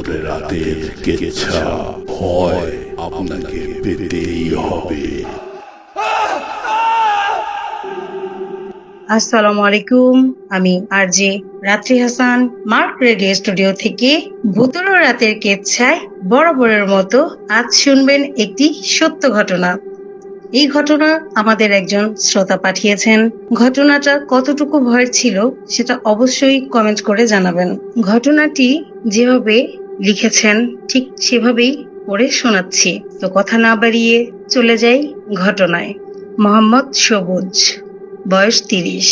ভুতুরে রাতের কেচ্ছা ভয় আপনাকে পেতেই হবে। আসসালামু আলাইকুম, আমি আরজে রাত্রি হাসান মার্ক রেডিও স্টুডিও থেকে ভুতুরে রাতের কেচ্ছায় বরাবরের মতো আজ শুনবেন একটি সত্য ঘটনা। এই ঘটনা আমাদের একজন শ্রোতা পাঠিয়েছেন। ঘটনাটা কতটুকু ভয়ের ছিল সেটা অবশ্যই কমেন্ট করে জানাবেন। ঘটনাটি যেভাবে লিখেছেন ঠিক সেভাবেই পড়ে শোনাচ্ছি। তো কথা না বাড়িয়ে চলে যাই ঘটনায়। মোহাম্মদ সবুজ, বয়স ৩০,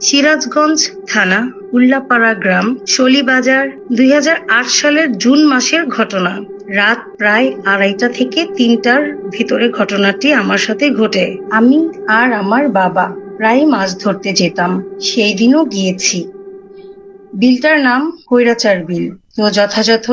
সিরাজগঞ্জ থানা, উল্লাপাড়া গ্রাম, শলিবাজার, ২০০৮ সালের জুন মাসের ঘটনা। রাত প্রায় ২:৩০ থেকে ৩টার ভিতরে ঘটনাটি আমার সাথে ঘটে। আমি আর আমার বাবা প্রায় মাছ ধরতে যেতাম, সেই দিনও গিয়েছি। বিলটার নাম কৈরাচার বিল। তো যথাযথ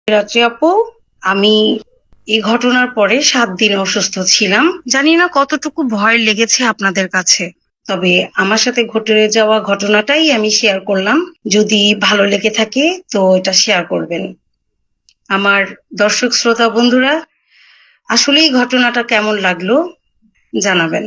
রাত্রি আপু, আমি এই ঘটনার পরে 7 দিন অসুস্থ ছিলাম। জানি না কতটুকু ভয় লেগেছে আপনাদের কাছে, তবে আমার সাথে ঘটে যাওয়া ঘটনাটাই আমি শেয়ার করলাম। যদি ভালো লেগে থাকে তো এটা শেয়ার করবেন। আমার দর্শক শ্রোতা বন্ধুরা, আসলেই ঘটনাটা কেমন লাগলো জানাবেন।